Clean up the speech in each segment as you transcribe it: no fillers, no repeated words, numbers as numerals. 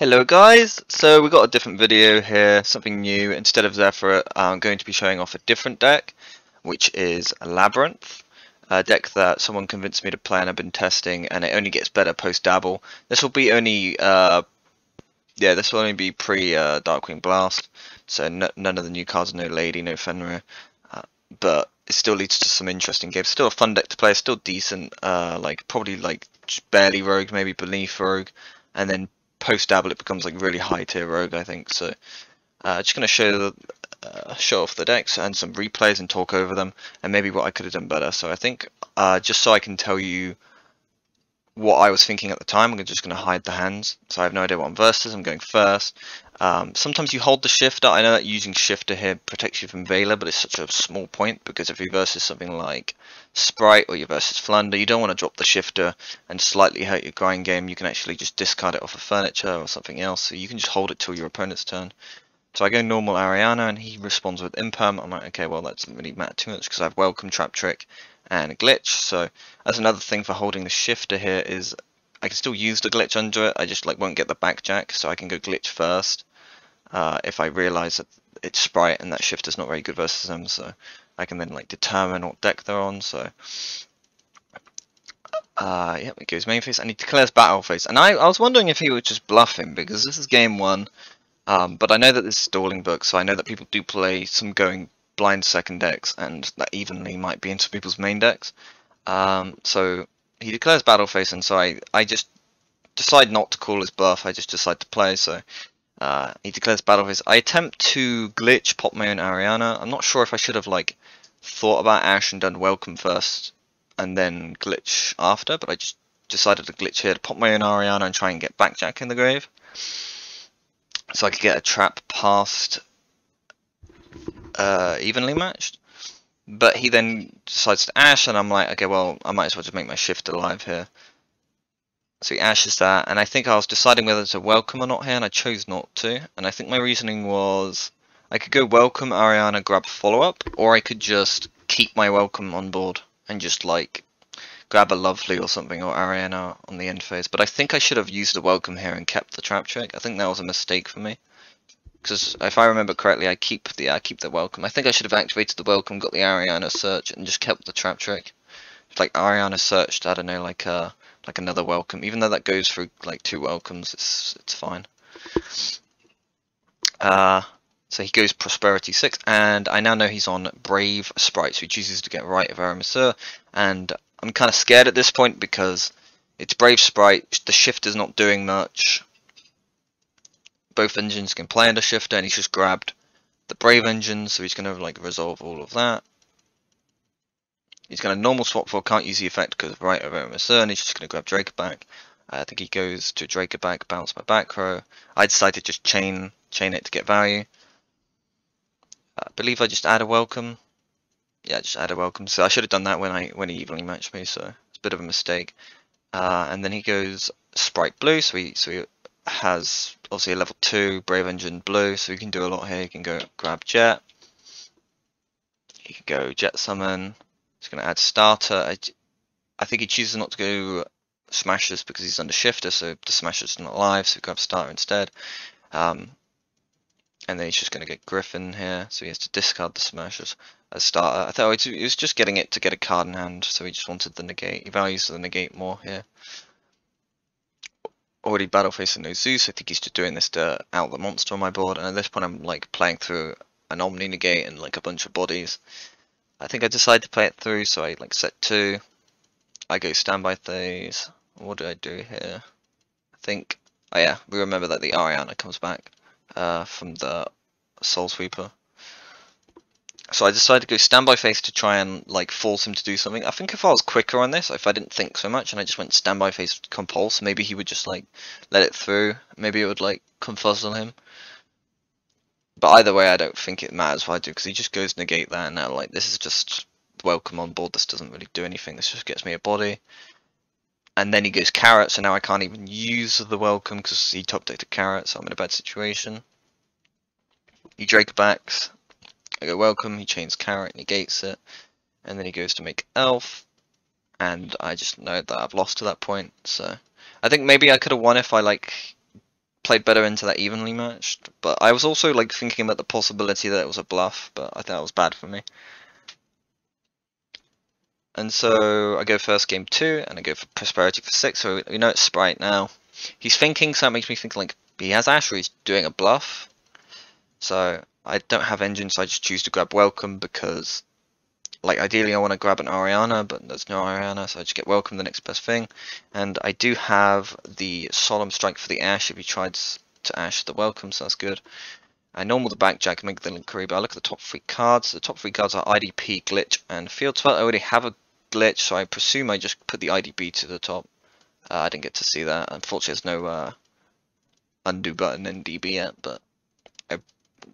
Hello guys, so we got a different video here, something new. Instead of Zephyr, I'm going to be showing off a different deck, which is a Labrynth, a deck that someone convinced me to play and I've been testing, and it only gets better post dabble. This will be only, this will only be pre Darkwing Blast, so none of the new cards, no Lady, no Fenrir, but it still leads to some interesting games. Still a fun deck to play, still decent, probably just barely Rogue, maybe beneath Rogue, and then post dabble it becomes like really high tier Rogue, I think. So just gonna show off the decks and some replays and talk over them and maybe what I could have done better. So I think just so I can tell you what I was thinking at the time, I'm just gonna hide the hands. So I have no idea what I'm versus. I'm going first. Sometimes you hold the shifter. I know that using shifter here protects you from Veiler, but it's such a small point because if you versus something like Sprite or you versus Flunder, you don't want to drop the shifter and slightly hurt your grind game. You can actually just discard it off of furniture or something else, so you can just hold it till your opponent's turn. So I go normal Ariana and he responds with Imperm. I'm like, okay, well that doesn't really matter too much because I have Welcome, Trap Trick and a Glitch. So that's another thing for holding the shifter here is I can still use the Glitch under it, I just won't get the backjack, so I can go Glitch first if I realise that it's Sprite and that shifter's not very good versus them, so I can then determine what deck they're on. So yeah, it goes main phase and he declares battle phase, and I was wondering if he would just bluff him because this is game one, but I know that this is stalling book, so I know that people do play some going blind second decks, and that evenly might be into people's main decks. So he declares battle phase, and so I just decide not to call his bluff. I just decide to play. So he declares battle phase. I attempt to glitch, pop my own Ariana. I'm not sure if I should have thought about Ash and done Welcome first and then glitch after, but I just decided to glitch here to pop my own Ariana and try and get Backjack in the grave, so I could get a trap past evenly matched. But he then decides to Ash, and I'm like, okay, well, I might as well just make my shift alive here. So he ashes that, and I think I was deciding whether to Welcome or not here, and I chose not to. And I think my reasoning was I could go Welcome, Ariana, grab follow-up, or I could just keep my Welcome on board and just grab a Lovely or something, or Ariana on the end phase. But I think I should have used the Welcome here and kept the Trap Trick. I think that was a mistake for me, because if I remember correctly, I keep the Welcome. I think I should have activated the Welcome, got the Ariana search, and just kept the Trap Trick. If Ariana searched, I don't know, another Welcome, even though that goes through 2 Welcomes, it's fine. So he goes Prosperity 6, and I now know he's on Brave Sprite, so he chooses to get Right of Aramasur, and I'm kind of scared at this point because it's Brave Sprite, the shifter's not doing much. Both engines can play under shifter, and he's just grabbed the Brave engine, so he's going to resolve all of that. He's going to normal swap for, can't use the effect because of Right of Aramasur, and he's just going to grab Draker back. I think he goes to Draker back, bounce my back row. I decided to just chain it to get value. I believe I just add a Welcome. Yeah, just add a Welcome. So I should have done that when he evenly matched me, so it's a bit of a mistake. And then he goes Sprite Blue, so he has obviously a level 2 Brave Engine Blue, so he can do a lot here. He can go grab Jet. He can go Jet Summon. He's going to add Starter. I think he chooses not to go Smashers because he's under Shifter, so the Smasher's not alive, so he grabs Starter instead. And then he's just going to get Griffin here, so he has to discard the Smashers as Starter. I thought he was just getting it to get a card in hand, so he just wanted the negate. He values the negate more here. Already battle facing no Zeus, I think he's just doing this to out the monster on my board, and at this point I'm playing through an Omni negate and a bunch of bodies. I think I decided to play it through, so I set 2. I go standby phase. What do I do here? I think, oh yeah, we remember that the Ariana comes back from the Soul Sweeper. So I decided to go standby phase to try and force him to do something. I think if I was quicker on this, if I didn't think so much and I just went standby phase compulse, maybe he would just let it through. Maybe it would confuzzle him. But either way, I don't think it matters what I do because he just goes negate that, and now this is just Welcome on board. This doesn't really do anything. This just gets me a body. And then he goes Carrot, so now I can't even use the Welcome because he top decked a Carrot, so I'm in a bad situation. He Drake backs. I go Welcome, he chains Carrot, negates it, and then he goes to make Elf, and I just know that I've lost to that point. So I think maybe I could have won if I played better into that evenly matched, but I was also like thinking about the possibility that it was a bluff, but I think that was bad for me. And so I go first game 2, and I go for Prosperity for 6, so we know it's Sprite now. He's thinking, so that makes me think like he has Ash or he's doing a bluff. So I don't have Engine, so I just choose to grab Welcome because, like, ideally I want to grab an Ariana, but there's no Ariana, so I just get Welcome, the next best thing. And I do have the Solemn Strike for the Ash if he tries to Ash the Welcome, so that's good. I normal the backjack and make the Lakery, but I look at the top 3 cards. The top 3 cards are IDP, Glitch, and Field Spell. I already have a glitch, so I presume I just put the IDP to the top. I didn't get to see that. Unfortunately, there's no undo button in DB yet, but I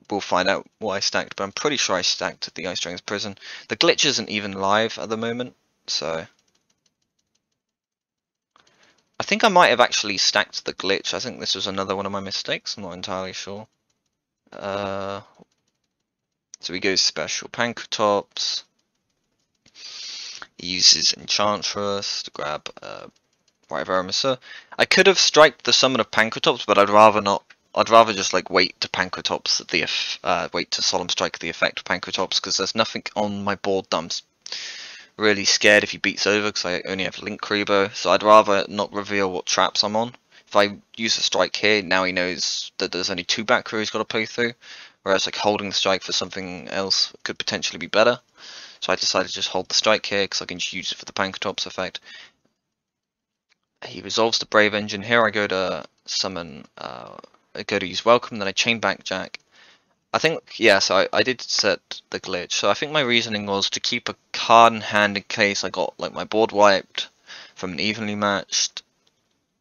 will find out what I stacked. But I'm pretty sure I stacked the Ice Dragon's Prison. The glitch isn't even live at the moment, so I think I might have actually stacked the glitch. I think this was another one of my mistakes. I'm not entirely sure. So he goes special Pankratops. He uses Enchantress to grab Right Vermissa. I could have striked the summon of Pankratops, but I'd rather not. I'd rather just like wait to Pankratops wait to Solemn Strike the effect of Pankratops, because there's nothing on my board that I'm really scared if he beats over, because I only have Link Rebo. So I'd rather not reveal what traps I'm on. If I use a strike here, now he knows that there's only 2 back row he's got to play through, whereas like holding the strike for something else could potentially be better. So I decided to just hold the strike here because I can just use it for the Pankratops effect. He resolves the Brave Engine. Here I go to summon, I go to use Welcome, then I chain back Jack. I think, yeah, so I did set the glitch. So I think my reasoning was to keep a card in hand in case I got like my board wiped from an evenly matched,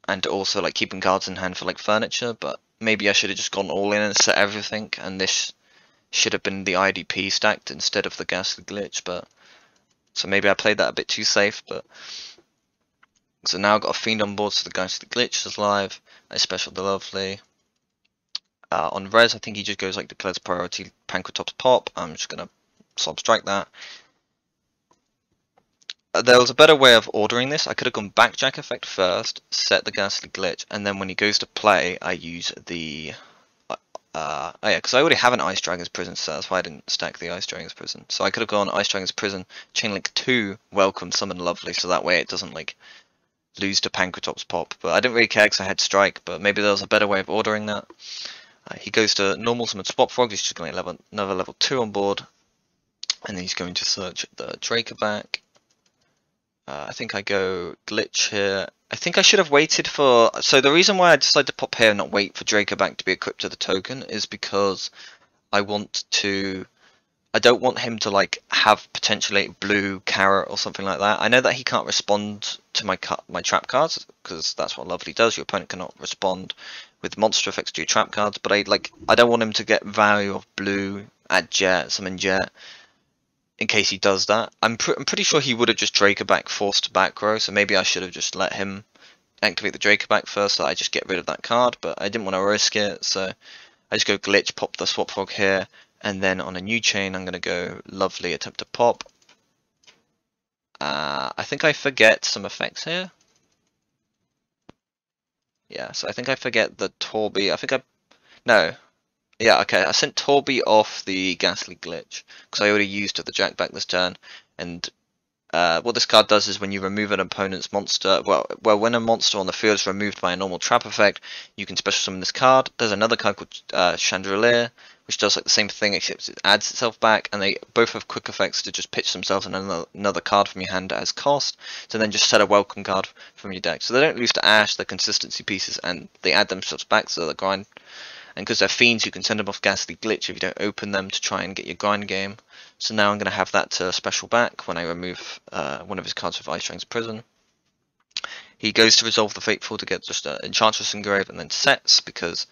and also like keeping cards in hand for like furniture, but maybe I should have just gone all in and set everything, and this should have been the IDP stacked instead of the Ghastly Glitch, but so maybe I played that a bit too safe. But so now I've got a Fiend on board, so the Ghastly Glitch is live. I special the Lovely. On res, I think he just goes like declares priority Pankratops pop. I'm just gonna Solemn Strike that. There was a better way of ordering this. I could have gone backjack effect first, set the Ghastly Glitch, and then when he goes to play, I use the oh yeah, because I already have an Ice Dragon's Prison, so that's why I didn't stack the Ice Dragon's Prison. So I could have gone Ice Dragon's Prison, Chainlink 2, Welcome, Summon Lovely, so that way it doesn't like lose to Pankratops pop. But I didn't really care because I had Strike, but maybe there was a better way of ordering that. He goes to normal summon Swap Frog, he's just going to get another level 2 on board, and then he's going to search the Dracoback. I think I go Glitch here. I think I should have waited for... So the reason why I decided to pop here and not wait for Dracoback to be equipped to the token is because I want to... I don't want him to like have potentially blue carrot or something like that. I know that he can't respond to my trap cards, because that's what Lovely does. Your opponent cannot respond with monster effects to your trap cards, but I don't want him to get value of blue at Jet, summon Jet, in case he does that. I'm pretty sure he would have just Dracoback forced to back row, so maybe I should have just let him activate the Dracoback first, so I just get rid of that card, but I didn't want to risk it, so I just go Glitch, pop the Swap Frog here, and then on a new chain I'm going to go Lovely, attempt to pop. I think I forget some effects here. Yeah, so I think I forget the Torby. No. Yeah, okay, I sent Torby off the Ghastly Glitch, because I already used the Jack back this turn, and what this card does is when you remove an opponent's monster, well, when a monster on the field is removed by a normal trap effect, you can special summon this card. There's another card called Chandelier, which does like the same thing, except it adds itself back, and they both have quick effects to just pitch themselves in another card from your hand as cost, so then just set a Welcome card from your deck. So they don't lose to Ash, they're consistency pieces, and they add themselves back, so they grind. And because they're fiends, you can send them off Ghastly Glitch if you don't open them to try and get your grind game. So now I'm going to have that to special back when I remove one of his cards with Ice Dragon's Prison. He goes to resolve the Fateful to get just an Enchantress Engrave, and then sets because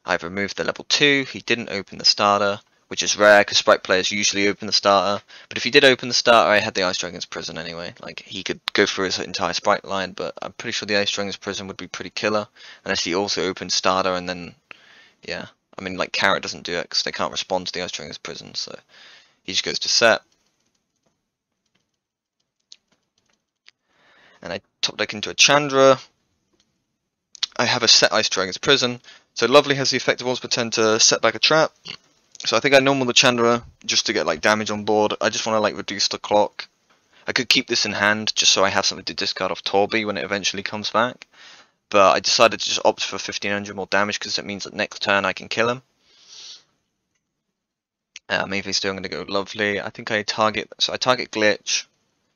I've removed the level 2. He didn't open the starter, which is rare because Sprite players usually open the starter. But if he did open the starter, I had the Ice Dragon's Prison anyway. Like, he could go through his entire Sprite line, but I'm pretty sure the Ice Dragon's Prison would be pretty killer. Unless he also opened starter and then... Yeah, I mean, like, Carrot doesn't do it because they can't respond to the Ice Dragon's Prison, so he just goes to set. And I top deck into a Chandra. I have a set Ice Dragon's Prison, So Lovely has the effect of once per turn to set back a trap. So I think I normal the Chandra just to get like damage on board. I just want to like reduce the clock. I could keep this in hand just so I have something to discard off Torby when it eventually comes back. But I decided to just opt for 1500 more damage because it means that next turn I can kill him. Maybe still I'm going to go Lovely. I think I target Glitch.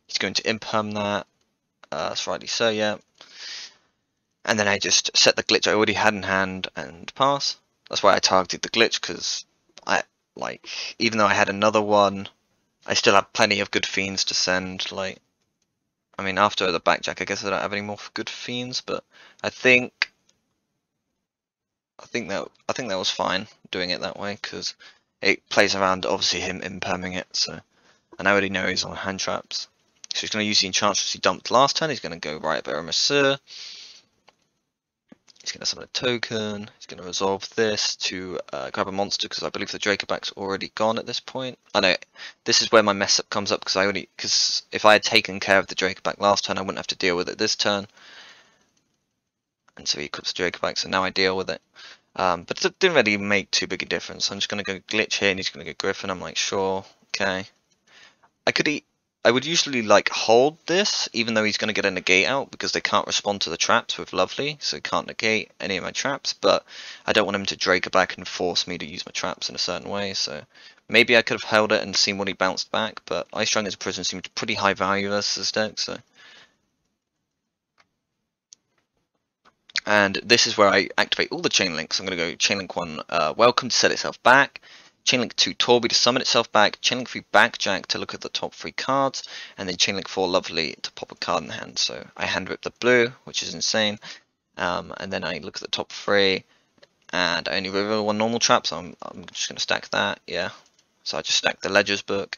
He's going to imperm that. That's rightly so, yeah. And then I just set the glitch I already had in hand and pass. That's why I targeted the glitch, because even though I had another one, I still have plenty of good fiends to send. Like, I mean, after the backjack, I guess I don't have any more good fiends, but I think that was fine doing it that way, because it plays around obviously him imperming it. So, and I already know he's on hand traps, so he's going to use the enchantress he dumped last turn. He's going to go right at Monsieur. He's going to summon a token. He's going to resolve this to grab a monster, because I believe the Dracoback's already gone at this point. I know this is where my mess up comes up, because if I had taken care of the Dracoback last turn, I wouldn't have to deal with it this turn. And so he equips the Dracoback, so now I deal with it. But it didn't really make too big a difference. I'm just going to go Glitch here, and he's going to go Griffin. I'm like, sure, okay. I would usually like hold this, even though he's going to get a negate out, because they can't respond to the traps with Lovely, so he can't negate any of my traps, but I don't want him to Dracoback and force me to use my traps in a certain way, so maybe I could have held it and seen what he bounced back, but Ice Dragon's Prison seemed pretty high value versus this deck, so. And this is where I activate all the chain links. I'm going to go chain link 1, Welcome to set itself back. Chainlink 2 Torby to summon itself back, Chainlink 3 Backjack to look at the top 3 cards, and then Chainlink 4 Lovely to pop a card in the hand. So I hand rip the blue, which is insane, and then I look at the top 3, and I only reveal 1 normal trap, so I'm just going to stack that, yeah. So I just stack the Ledger's Book,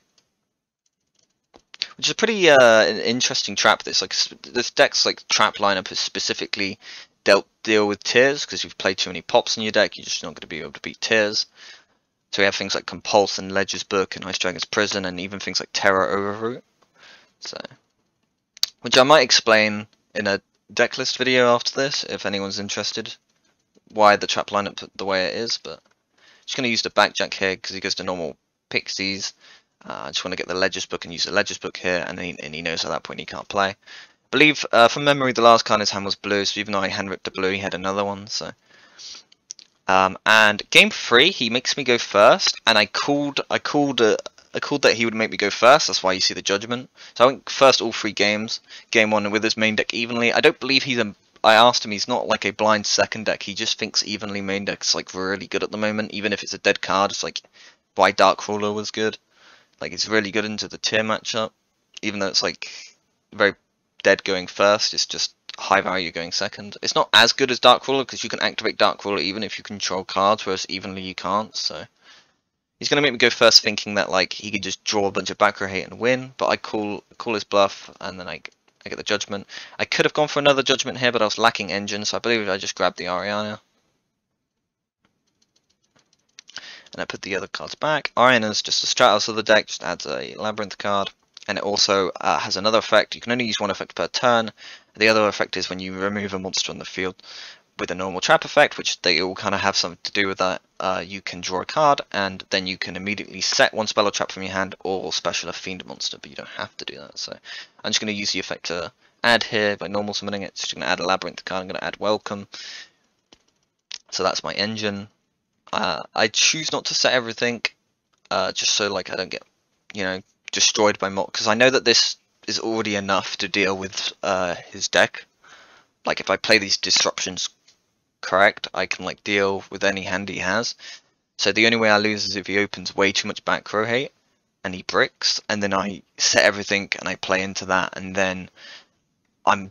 which is a pretty interesting trap. This deck's like trap lineup is specifically deal with Tears, because if you've played too many pops in your deck, you're just not going to be able to beat Tears. So we have things like Compulse and Ledger's Book and Ice Dragon's Prison, and even things like Terror Overroot. So, which I might explain in a decklist video after this, if anyone's interested, why the trap lineup the way it is. But I'm just going to use the Backjack here because he goes to normal Pixies. I just want to get the Ledger's Book and use the Ledger's Book here, and he knows at that point he can't play. I believe, from memory, the last card in his hand was blue, so even though I hand ripped the blue, he had another one. So. And game 3, he makes me go first, and I called that he would make me go first. That's why you see the judgment. So I went first all 3 games. Game 1 with his main deck evenly. I don't believe I asked him, he's not like a blind second deck. He just thinks evenly main deck's like really good at the moment, even if it's a dead card. It's like why Darkruler was good. Like it's really good into the tier matchup, even though it's like very dead going first. It's just high value going second. It's not as good as Darkruler because you can activate Darkruler even if you control cards, whereas evenly you can't. So he's gonna make me go first, thinking that like he can just draw a bunch of back row hate and win. But I call his bluff, and then I get the judgment. I could have gone for another judgment here, but I was lacking engine, so I believe I just grabbed the Ariana. And I put the other cards back. Ariana's just a Stratos of the deck, just adds a Labrynth card. And it also has another effect. You can only use 1 effect per turn. The other effect is when you remove a monster on the field with a normal trap effect, which they all kind of have something to do with that. You can draw a card, and then you can immediately set 1 spell or trap from your hand, or special a fiend monster, but you don't have to do that. So I'm just going to use the effect to add here by normal summoning it. Just going to add a Labrynth card. I'm going to add Welcome. So that's my engine. I choose not to set everything, just so like I don't get, destroyed by mock, because I know that this is already enough to deal with his deck. Like if I play these disruptions correct, I can like deal with any hand he has. So the only way I lose is if he opens way too much back row hate and he bricks, and then I set everything and I play into that, and then I'm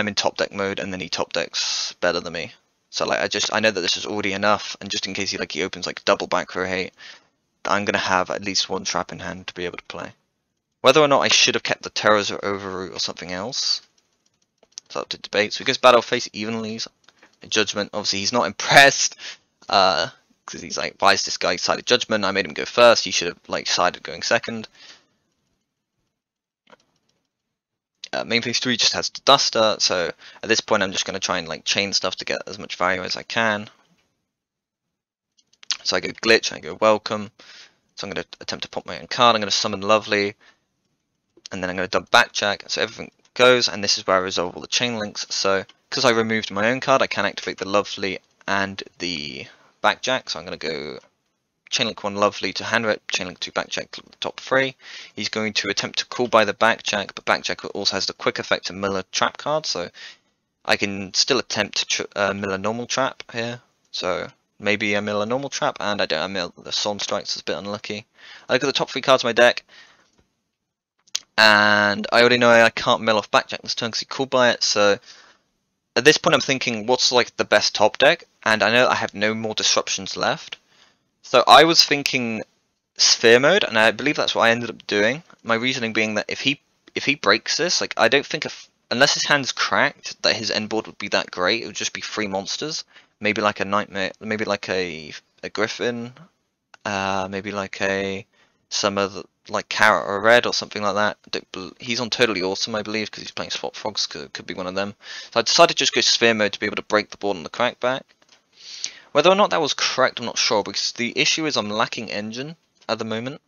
in top deck mode, and then he top decks better than me. So like I know that this is already enough, and just in case he opens like double back row hate, I'm gonna have at least 1 trap in hand to be able to play. Whether or not I should have kept the Terrors or Overroot or something else, it's up to debate. So he goes battle face evenly. Judgment, obviously he's not impressed, because he's like, why is this guy sided Judgment? I made him go first. He should have like sided going second. Main phase 3 just has the Duster, so at this point I'm just going to try and like chain stuff to get as much value as I can. So I go glitch, I go welcome. So I'm going to attempt to pop my own card. I'm going to summon Lovely, and then I'm going to dump Backjack. So everything goes, and this is where I resolve all the chain links. So because I removed my own card, I can activate the Lovely and the Backjack. So I'm going to go chainlink 1 Lovely to hand rip, chainlink 2 Backjack to the top 3. He's going to attempt to call by the Backjack, but Backjack also has the quick effect to mill a trap card, so I can still attempt to mill a normal trap here. So maybe I mill a normal trap, and I don't. I mill the Storm Strikes, it's a bit unlucky. I look at the top 3 cards of my deck, and I already know I can't mill off Backjack this turn because he called by it, so at this point I'm thinking, what's like the best top deck? And I know I have no more disruptions left. So I was thinking Sphere Mode, and I believe that's what I ended up doing. My reasoning being that if he breaks this, like I don't think unless his hand's cracked, that his end board would be that great. It would just be 3 monsters, maybe like a Nightmare, maybe like a Griffin, maybe like some other like Carrot or Red or something like that. He's on Totally Awesome, I believe, because he's playing Swap Frogs. Could be one of them. So I decided to just go Sphere Mode to be able to break the board on the crackback. Whether or not that was correct, I'm not sure, because the issue is I'm lacking engine at the moment.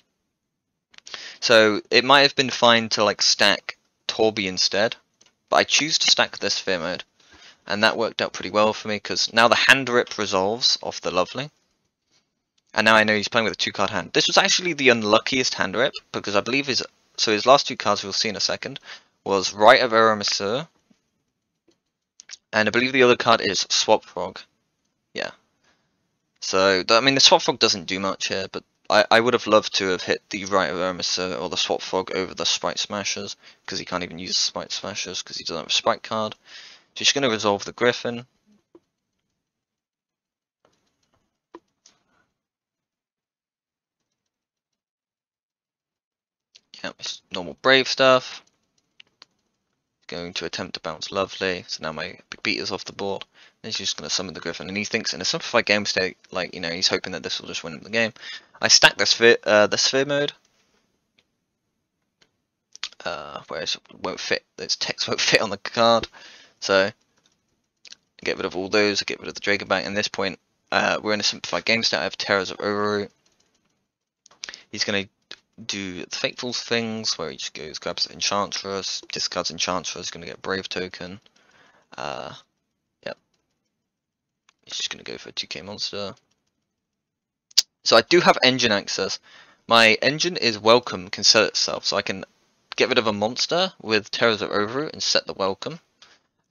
So it might have been fine to like stack Torby instead, but I choose to stack this Sphere Mode, and that worked out pretty well for me, because now the hand rip resolves off the Lovely, and now I know he's playing with a 2-card hand. This was actually the unluckiest hand rip, because I believe his last 2 cards we'll see in a second was Rite of Eremisseur, and I believe the other card is Swap Frog. Yeah. So, I mean, the Swap Frog doesn't do much here, but I would have loved to have hit the Rite of Eremisseur or the Swap Frog over the Sprite Smashers, because he can't even use the Sprite Smashers because he doesn't have a Sprite card. So he's going to resolve the Griffin. Yeah, it's normal Brave stuff. Going to attempt to bounce Lovely, so now my big beater's off the board. And he's just going to summon the Griffin, and he thinks in a simplified game state, like, you know, he's hoping that this will just win him the game. I stack the Sphere Mode, whereas it won't fit, its text won't fit on the card, so get rid of all those, get rid of the Dragonbank. At this point, we're in a simplified game state. I have Terrors of Overroot. He's going to do the Fateful things, where he just goes, grabs Enchantress, discards Enchantress, going to get Brave token. Yep. He's just going to go for a 2k monster. So I do have engine access. My engine is welcome, can set itself, so I can get rid of a monster with Terrors of Overroot and set the welcome.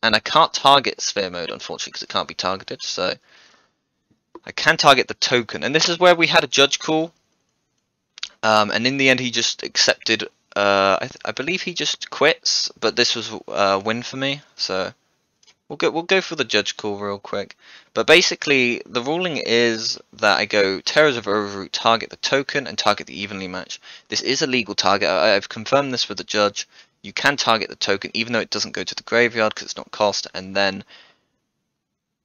And I can't target Sphere Mode, unfortunately, because it can't be targeted, so I can target the token. And this is where we had a judge call. And in the end, he just accepted. I believe he just quits, but this was a win for me. So we'll go for the judge call real quick. But basically, the ruling is that I go Terrors of Overroot, target the token, and target the evenly match. This is a legal target. I've confirmed this with the judge. You can target the token, even though it doesn't go to the graveyard because it's not cost, and then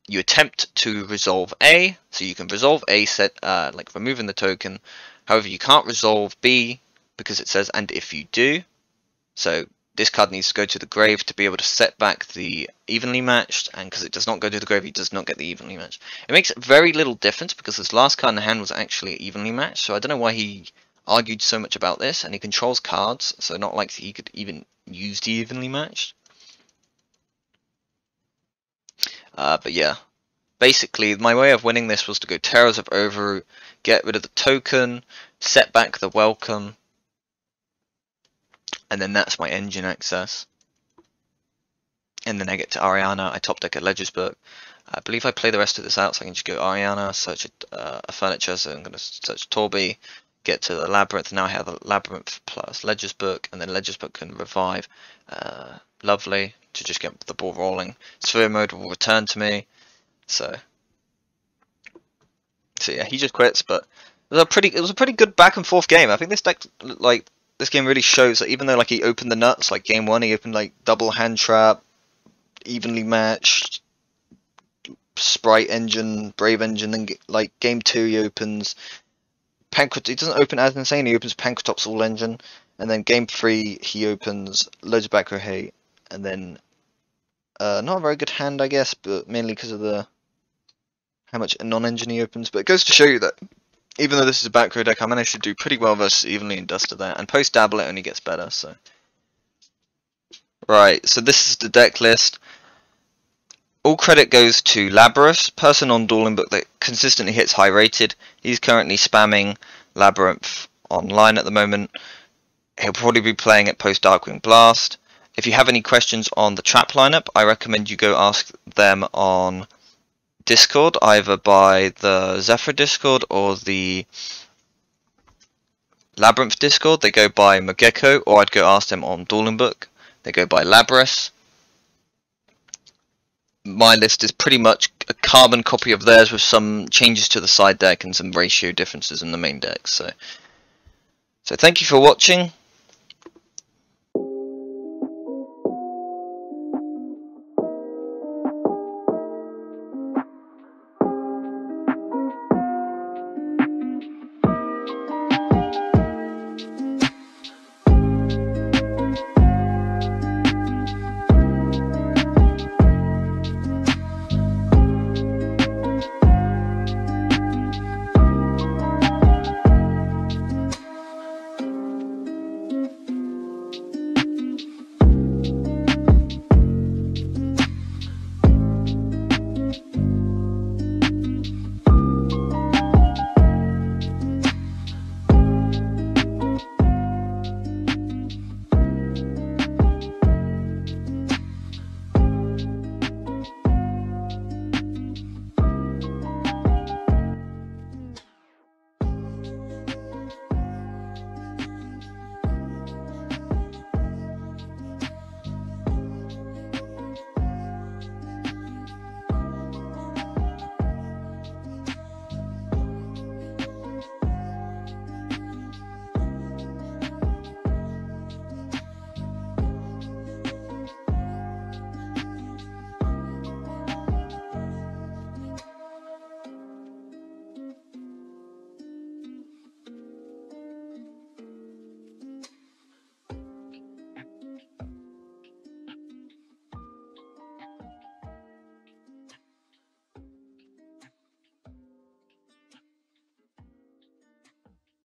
you attempt to resolve A. So you can resolve A, like removing the token. However, you can't resolve B because it says, and if you do, so this card needs to go to the grave to be able to set back the evenly matched, and because it does not go to the grave, he does not get the evenly matched. It makes very little difference because this last card in the hand was actually evenly matched, so I don't know why he argued so much about this, and he controls cards, so not like he could even use the evenly matched. But yeah. Basically, my way of winning this was to go Terrors of Overroot, get rid of the token, set back the welcome, and then that's my engine access. And then I get to Ariana, I top deck a Ledger's Book. I believe I play the rest of this out, so I can just go Ariana, search a furniture, so I'm going to search Torby, get to the Labrynth. Now I have the Labrynth plus Ledger's Book, and then Ledger's Book can revive Lovely to just get the ball rolling. Sphere Mode will return to me. So yeah, he just quits, but it was a pretty good back and forth game. I think this deck, like, this game really shows that even though like he opened the nuts, like game 1 he opened like double hand trap, evenly matched, Sprite engine, Brave engine, then like game 2 he opens Pancrat. He doesn't open as insane. He opens Pancratop's all engine, and then game 3 he opens loads of back row hate, and then not a very good hand, I guess, but mainly because of the how much non-engine he opens. But it goes to show you that even though this is a back row deck, I managed to do pretty well versus Evenly and Duster there, and post Dabble it only gets better. So right, so this is the deck list. All credit goes to Labrynth, person on Dueling Book that consistently hits high rated. He's currently spamming Labrynth online at the moment. He'll probably be playing it post Darkwing Blast. If you have any questions on the trap lineup, I recommend you go ask them on Discord, either by the Zephyr Discord or the Labrynth Discord. They go by Mogeko, or I'd go ask them on Dueling Book. They go by Labrynth. My list is pretty much a carbon copy of theirs with some changes to the side deck and some ratio differences in the main deck. So thank you for watching.